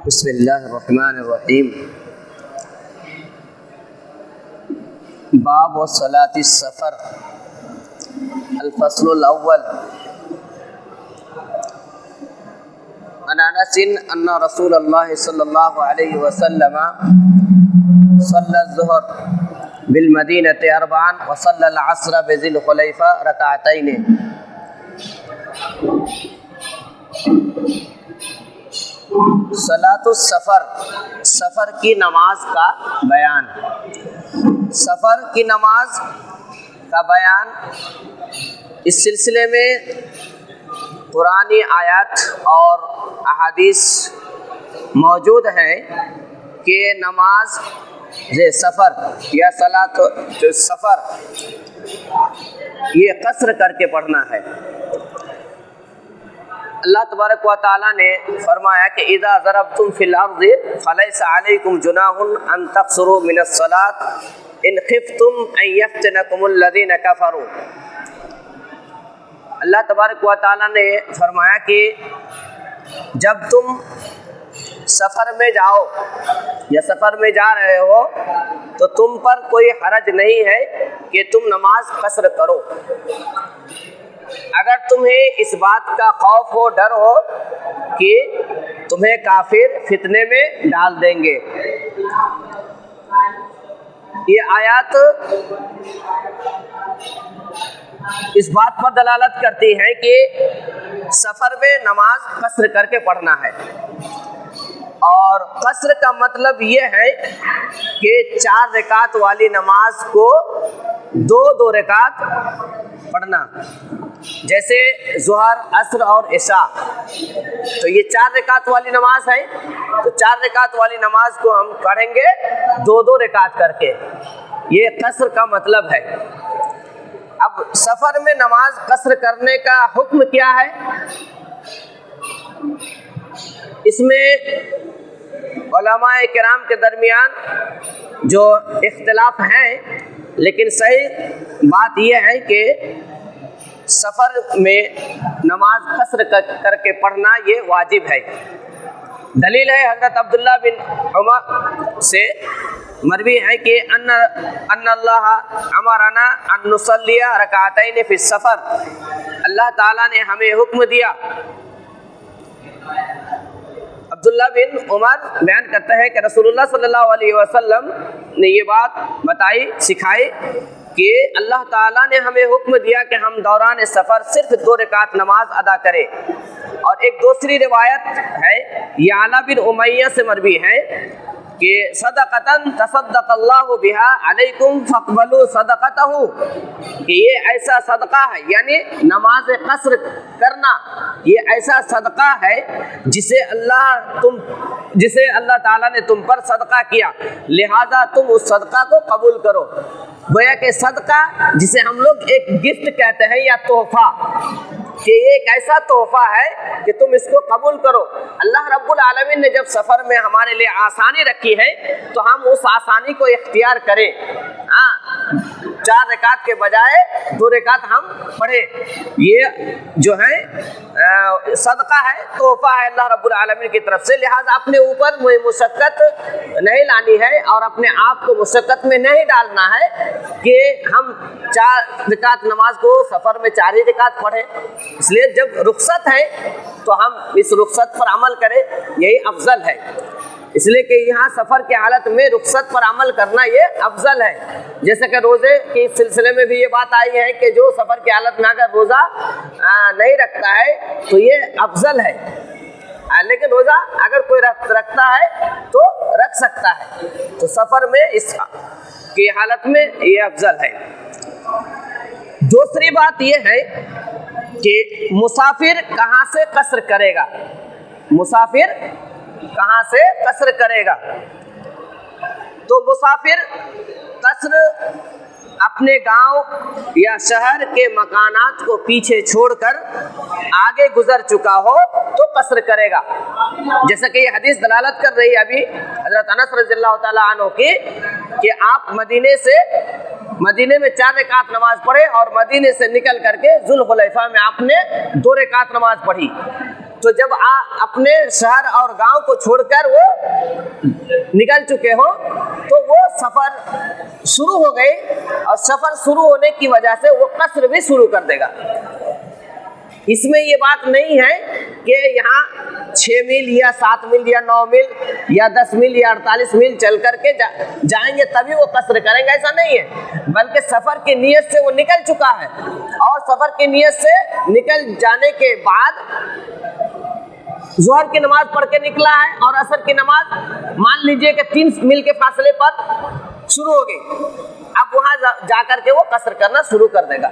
بسم اللہ الرحمن الرحیم۔ باب صلاۃ السفر، الفصل الاول۔ عن انس ان رسول اللہ صلی اللہ علیہ وسلم صلی الظہر بالمدینۃ اربعا وصلی العصر بذی الخلیفہ رکعتین۔ صلاۃ السفر، سفر کی نماز کا بیان۔ سفر کی نماز کا بیان، اس سلسلے میں قرآنی آیات اور احادیث موجود ہیں کہ نماز سفر یا صلاۃ السفر یہ قصر کر کے پڑھنا ہے۔ اللہ تبارک و تعالیٰ نے فرمایا کہ اذا ضربتم فی الارض فلیس علیکم جناح ان تقصروا من الصلاۃ ان خفتم ان یفتنکم الذین کفروا۔ اللہ تبارک و تعالیٰ نے فرمایا کہ جب تم سفر میں جاؤ یا سفر میں جا رہے ہو تو تم پر کوئی حرج نہیں ہے کہ تم نماز قصر کرو، اگر تمہیں اس بات کا خوف ہو، ڈر ہو کہ تمہیں کافر فتنے میں ڈال دیں گے۔ یہ آیات اس بات پر دلالت کرتی ہے کہ سفر میں نماز قصر کر کے پڑھنا ہے، اور قصر کا مطلب یہ ہے کہ 4 رکعت والی نماز کو 2 رکعت پڑھنا، جیسے ظہر، عصر اور عشاء، تو یہ 4 رکعت والی نماز ہے، تو 4 رکعت والی نماز کو ہم پڑھیں گے 2 رکعت کر کے، یہ قصر کا مطلب ہے۔ اب سفر میں نماز قصر کرنے کا حکم کیا ہے؟ اس میں علماء کرام کے درمیان جو اختلاف ہیں، لیکن صحیح بات یہ ہے کہ سفر میں نماز قصر کر کے پڑھنا یہ واجب ہے۔ دلیل ہے حضرت عبداللہ بن عمر سے مروی ہے کہ ان اللہ امرنا ان نصلی رکعتین فی السفر، اللہ تعالیٰ نے ہمیں حکم دیا۔ عبداللہ بن عمر بیان کرتا ہے کہ رسول اللہ صلی اللہ علیہ وسلم نے یہ بات بتائی، سکھائی کہ اللہ تعالیٰ نے ہمیں حکم دیا کہ ہم دوران سفر صرف 2 رکعت نماز ادا کریں۔ اور ایک دوسری روایت ہے، یعلا بن امیہ سے مروی ہے کہ صدقۃ تصدق اللہ بہا علیکم فاقبلوا صدقتہ، کہ یہ ایسا صدقہ ہے، یعنی نماز قصر کرنا یہ ایسا صدقہ ہے جسے اللہ تعالیٰ نے تم پر صدقہ کیا، لہذا تم اس صدقہ کو قبول کرو۔ گویا کہ صدقہ جسے ہم لوگ ایک گفٹ کہتے ہیں یا تحفہ، کہ یہ ایک ایسا تحفہ ہے کہ تم اس کو قبول کرو۔ اللہ رب العالمین نے جب سفر میں ہمارے لیے آسانی رکھی ہے تو ہم اس آسانی کو اختیار کریں، 4 رکعت کے بجائے 2 رکعت ہم پڑھیں۔ یہ جو ہے صدقہ ہے، تحفہ ہے اللہ رب العالمین کی طرف سے، لہٰذا اپنے اوپر مشقت نہیں لانی ہے اور اپنے آپ کو مشقت میں نہیں ڈالنا ہے کہ ہم 4 رکعت نماز کو سفر میں 4 ہی رکعت پڑھیں۔ اس لیے جب رخصت ہے تو ہم اس رخصت پر عمل کریں، یہی افضل ہے۔ اس لیے کہ یہاں سفر کی حالت میں رخصت پر عمل کرنا یہ افضل ہے، جیسے کہ روزے کے سلسلے میں بھی یہ بات آئی ہے کہ جو سفر کی حالت میں اگر روزہ نہیں رکھتا ہے تو یہ افضل ہے، لیکن روزہ اگر کوئی رکھتا ہے تو رکھ سکتا ہے، تو سفر میں اس کی حالت میں یہ افضل ہے۔ دوسری بات یہ ہے کہ مسافر کہاں سے قصر کرے گا، مسافر کہاں سے قصر کرے گا؟ تو مسافر قصر اپنے گاؤں یا شہر کے مکانات کو پیچھے چھوڑ کر آگے گزر چکا ہو تو قصر کرے گا، جیسا کہ یہ حدیث دلالت کر رہی ہے ابھی حضرت انس رضی اللہ تعالیٰ عنہ کی، کہ آپ مدینے میں 4 رکعت نماز پڑھے اور مدینے سے نکل کر کے ذوالخلیفہ میں آپ نے 2 رکعت نماز پڑھی، तो जब अपने शहर और गांव को छोड़कर वो निकल चुके हो तो वो सफर शुरू हो गई, और सफर शुरू होने की वजह से वो कसर भी शुरू कर देगा। इसमें ये बात नहीं है कि यहाँ 6 मील या 7 मील या 9 मील या 10 मील या 48 मील चल करके जाएंगे तभी वो कसर करेंगे, ऐसा नहीं है। बल्कि सफ़र की नीयत से वो निकल चुका है, और सफ़र की नीयत से निकल जाने के बाद ज़ोहर की नमाज पढ़ के निकला है, और असर की नमाज मान लीजिए कि 3 मील के फासले पर शुरू हो गई। अब वहाँ जा करके वो कसर करना शुरू कर देगा,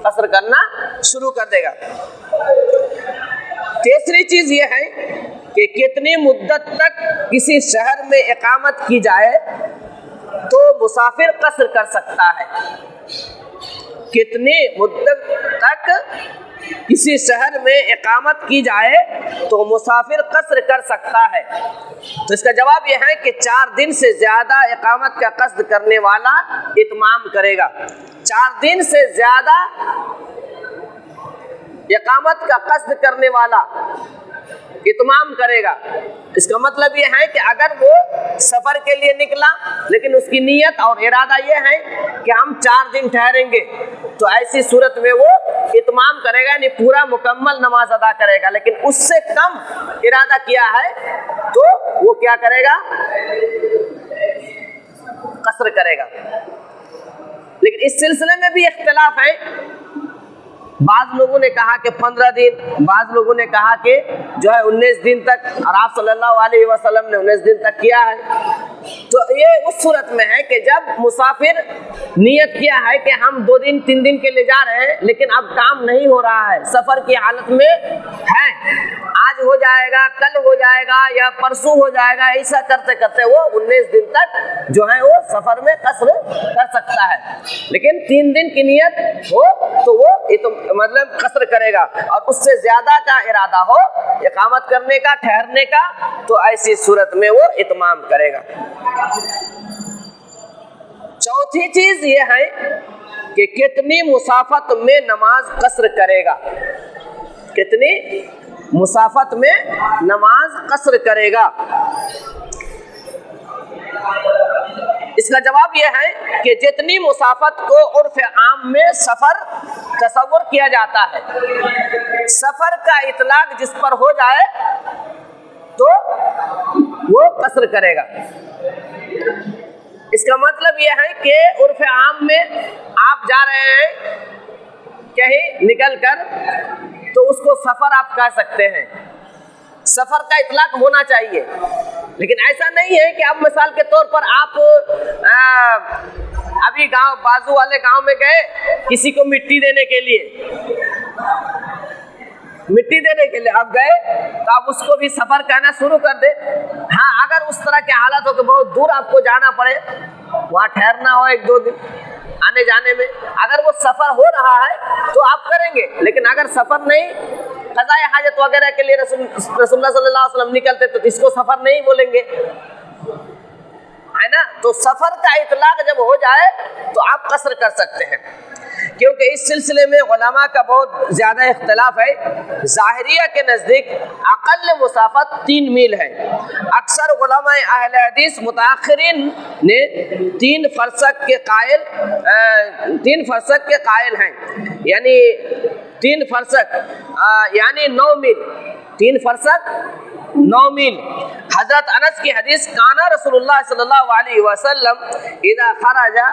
कसर करना शुरू कर देगा। तीसरी चीज़ ये है कि कितनी मुद्दत तक किसी शहर में इकामत की जाए तो मुसाफिर कसर कर सकता है। कितनी मुद्दत तक किसी शहर में इकामत की जाए तो मुसाफिर कसर कर सकता है। तो इसका जवाब यह है कि 4 दिन से ज़्यादा इकामत का कसद करने वाला इत्माम करेगा। 4 दिन से ज़्यादा इकामत का कसद करने वाला इत्माम करेगा। इसका मतलब ये है कि अगर वो सफ़र के लिए निकला लेकिन उसकी नीयत और इरादा ये है कि हम 4 दिन ठहरेंगे, तो ऐसी सूरत में वो इत्माम करेगा, यानी पूरा मुकम्मल नमाज अदा करेगा। लेकिन उससे कम इरादा किया है तो वो क्या करेगा? कसर करेगा। लेकिन इस सिलसिले में भी इख्तिलाफ है। बाज़ लोगों ने कहा कि 15 दिन, बाज़ लोगों ने कहा कि जो है 19 दिन तक, और आप सल्लल्लाहु अलैहि वसल्लम ने 19 दिन तक किया है। तो ये उस सूरत में है कि जब मुसाफिर नियत किया है कि हम 2 दिन 3 दिन के लिए जा रहे हैं, लेकिन अब काम नहीं हो रहा है, सफ़र की हालत में है, आज हो जाएगा, कल हो जाएगा या परसों हो जाएगा, ऐसा करते करते वो 19 दिन तक जो है वो सफ़र में कसर कर सकता है। लेकिन 3 दिन की नियत हो तो वो मतलब कसर करेगा, और उससे ज़्यादा का इरादा हो इकामत करने का, ठहरने का, तो ऐसी सूरत में वो इत्माम करेगा। चौथी चीज़ ये है कि कितनी मुसाफत में नमाज कसर करेगा। कितनी मुसाफत में नमाज कसर करेगा? इसका जवाब यह है कि जितनी मुसाफत को उर्फ आम में सफ़र तसव्वुर किया जाता है, सफ़र का इतलाक जिस पर हो जाए तो वो कसर करेगा। इसका मतलब यह है कि उर्फ आम में आप जा रहे हैं कहीं निकल कर, तो उसको सफ़र आप कह सकते हैं, सफ़र का इतलाक होना चाहिए। लेकिन ऐसा नहीं है कि अब मिसाल के तौर पर आप अभी गांव बाजू वाले गांव में गए किसी को मिट्टी देने के लिए, अब गए तो आप उसको भी सफ़र कहना शुरू कर दे। हाँ, अगर उस तरह के हालात हो कि बहुत दूर आपको जाना पड़े, वहाँ ठहरना हो 1-2 दिन आने जाने में, अगर वो सफ़र हो रहा है तो आप करेंगे। लेकिन अगर सफ़र नहीं, क़ज़ाए हाजत वगैरह के लिए रसूलुल्लाह सल्लल्लाहु अलैहि वसल्लम निकलते तो इसको सफ़र नहीं बोलेंगे, है ना। तो सफ़र का इतलाक जब हो जाए तो आप कसर कर सकते हैं, क्योंकि इस सिलसिले में उलमा का बहुत ज़्यादा इख्तिलाफ है। ज़ाहिरिया के नज़दीक अक़ल मुसाफत 3 मील है। अक्सर उलमा अहले हदीस मुताख़िरीन ने 3 फरसक के कायल हैं, यानी 3 फरसक यानी 9 मील, 3 फरसक 9 मील। हज़रत अनस की हदीस, काना रसूलुल्लाह सल्लल्लाहु अलैहि वसल्लम इज़ा खरजा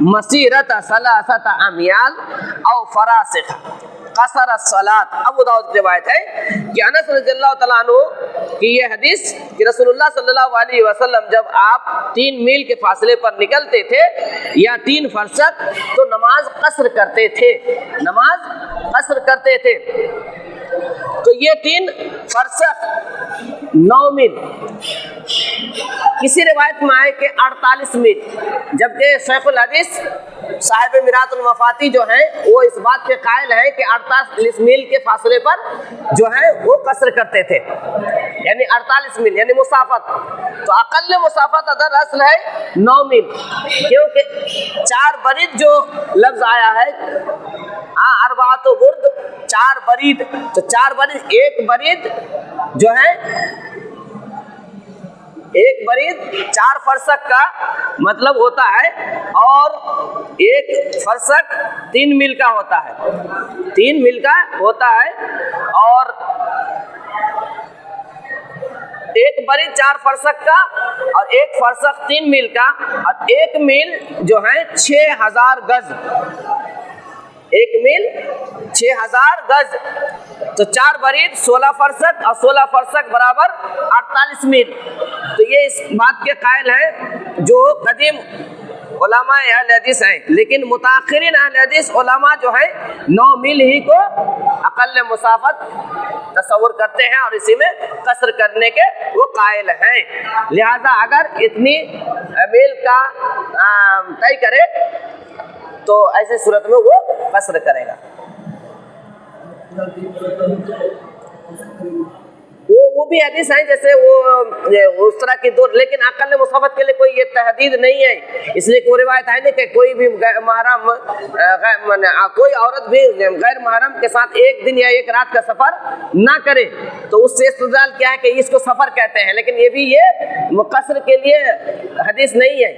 मसीरत सलासत अमयाल औ फरासिख कसर सलात। अबू दाऊद की रिवायत है कि अनस रज़ियल्लाहु तआला अन्हु की ये हदीस कि रसूलुल्लाह सल्लल्लाहु अलैहि वसल्लम जब आप 3 मील के फासले पर निकलते थे या 3 फरसक, तो नमाज कसर करते थे, नमाज कसर करते थे। तो ये 3 फरसक 9 मील किसी रिवायत में आए कि 48 मील, जबकि शेखुल हदीस साहिब मिरातुल मफाती जो हैं वो इस बात के कायल हैं कि 48 मील के फासले पर जो है वो कसर करते थे, यानी 48 मील यानी मुसाफत। तो अकल मुसाफत अदर असल है 9 मील, क्योंकि 4 बरीद जो लफ्ज आया है, अरबात बुर्द 4 बरीद, तो 4 बरीद, एक बरीद जो है, एक बरीद 4 फरसक का मतलब होता है, और एक फरसक 3 मील का होता है, 3 मील का होता है, और एक बरीद 4 फरसक का और एक फरसक 3 मील का, और 1 मील जो है 6000 गज, 1 मील 6000 गज। तो 4 बरीद 16 फरसक और 16 फरसक बराबर 48 मील। तो ये इस बात के कायल हैं जो कदीम उलमा अहले हदीस हैं, लेकिन मुताखिरीन अहले हदीस उलमा जो है 9 मील ही को अकल मुसाफत तस्वुर करते हैं और इसी में कसर करने के वो कायल हैं। लिहाजा अगर इतनी मील का तय करे तो ऐसे सूरत में वो कसर करेगा। वो भी हदीस है जैसे वो उस तरह की दो, लेकिन अकल मुसाफत के लिए कोई ये तहदीद नहीं है, इसलिए कोई रिवायत है नहीं कि कोई भी महरम कोई औरत भी गैर महरम के साथ 1 दिन या 1 रात का सफर ना करे, तो उससे इस्तेदलाल क्या है कि इसको सफर कहते हैं, लेकिन ये भी ये कसर के लिए हदीस नहीं है,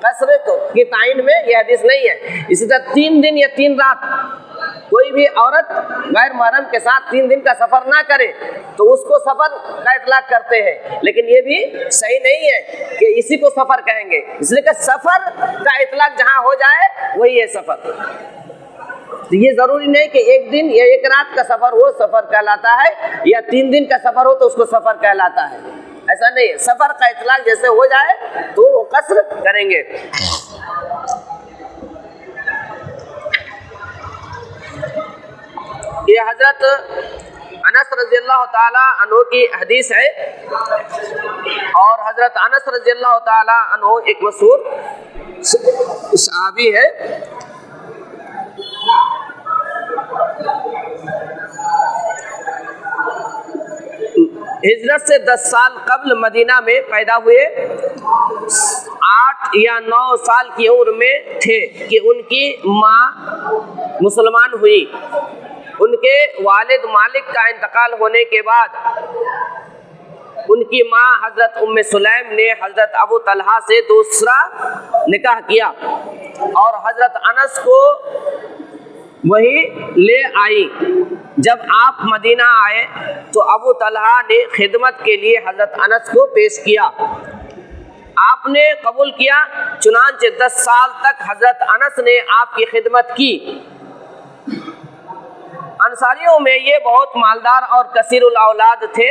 कसर की ताइन में ये हदीस नहीं है। इसी तरह 3 दिन या 3 रात कोई भी औरत गैर महरम के साथ 3 दिन का सफर ना करे तो उसको सफर का इतलाक करते हैं, लेकिन ये भी सही नहीं है कि इसी को सफर कहेंगे, इसलिए कि सफर का इतलाक जहां हो जाए वही है सफर। तो ये जरूरी नहीं कि 1 दिन या 1 रात का सफर हो सफर कहलाता है, या 3 दिन का सफर हो तो उसको सफर कहलाता है, ऐसा नहीं है। सफर का इतलाक जैसे हो जाए तो वो कसर करेंगे। ये हजरत अनस रज़ियल्लाहु ताला अन्हु की हदीस है, और हजरत अनस रज़ियल्लाहु ताला अन्हु एक मशहूर सहाबी है। हिजरत से 10 साल कब्ल मदीना में पैदा हुए, 8 या 9 साल की उम्र में थे कि उनकी माँ मुसलमान हुई। उनके वालिद मालिक का इंतकाल होने के बाद उनकी माँ हजरत उम्मे सुलैम ने हजरत अबू तलहा से दूसरा निकाह किया और हजरत अनस को वही ले आई। जब आप मदीना आए तो अबू तलहा ने खिदमत के लिए हजरत अनस को पेश किया। आपने कबूल किया, चुनांचे 10 साल तक हजरत अनस ने आपकी खिदमत की। अंसारियों में ये बहुत मालदार और कसीरुल औलाद थे,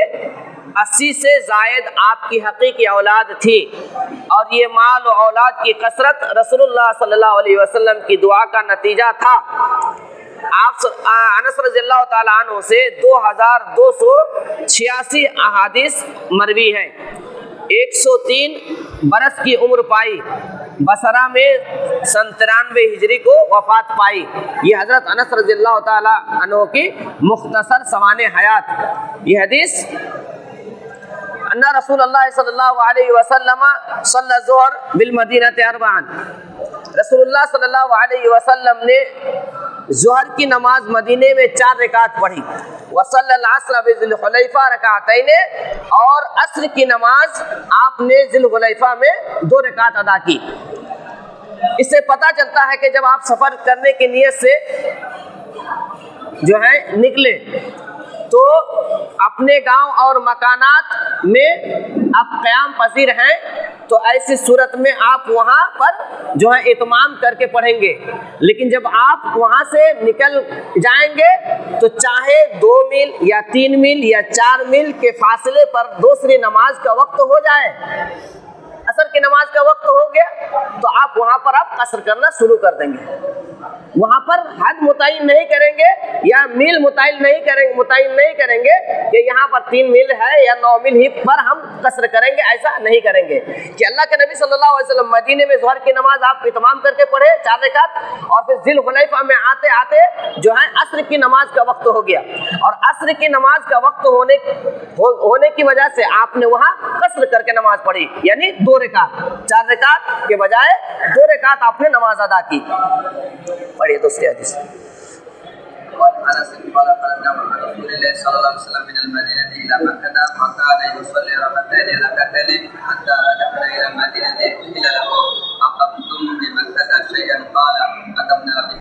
80 से जायद आपकी हकीकी औलाद थी, और ये माल और औलाद की कसरत रसूलुल्लाह सल्लल्लाहु अलैहि वसल्लम की दुआ का नतीजा था। आप अनस रज़ियल्लाहु ताला अन्हु से 2286 अहादीस मरवी हैं। 103 बरस की उम्र पाई, बसरा में 93 हिजरी को वफात पाई। ये हजरत अनस रज़ियल्लाहु ताला अन्हु की मुख्तसर सवाने हयात। ये हदीस अन्ना रसूलुल्लाह सल्लल्लाहु अलैहि वसल्लम सल्ला ज़ुहर बिल मदीनति अरबान, रसूलुल्लाह सल्लल्लाहु अलैहि वसल्लम ने ज़ुहर की नमाज मदीने में 4 रकात पढ़ी, वसल्लल अस्र बिज़ुल हुलैफा रकातैन, और अस्र की नमाज आपने ज़ुल हुलैफा में 2 रकात अदा की। इससे पता चलता है कि जब आप सफ़र करने की नीयत से जो है निकले तो अपने गांव और मकानात में आप क़याम पसीर हैं, तो ऐसी सूरत में आप वहाँ पर जो है इत्माम करके पढ़ेंगे। लेकिन जब आप वहाँ से निकल जाएंगे तो चाहे 2 मील या 3 मील या 4 मील के फासले पर दूसरी नमाज का वक्त हो जाए, असर की नमाज का वक्त हो गया तो आप वहां पर आप कसर करना शुरू कर देंगे, वहां पर हद मुतय्यन नहीं करेंगे या मील मुतय्यन नहीं करेंगे कि यहाँ पर 3 मील है या 9 मील ही पर हम कसर करेंगे, ऐसा नहीं करेंगे कि अल्लाह के नबी सल्लल्लाहु अलैहि वसल्लम मदीने में ज़ोहर की नमाज आप इत्माम करके पढ़े 4 रकात और फिर ज़िल हुलैफा में आते आते जो है अस्र की नमाज का वक्त हो गया और अस्र की नमाज का वक्त होने की वजह से आपने वहाँ कसर करके नमाज पढ़ी, यानी 2 रकात, 4 रकात के बजाय 2 रकात आपने नमाज अदा की। पढ़िए दोस्त हदीस। صلى الله عليه وسلم من المدينة إلى مكة فكان يصلي ركعتين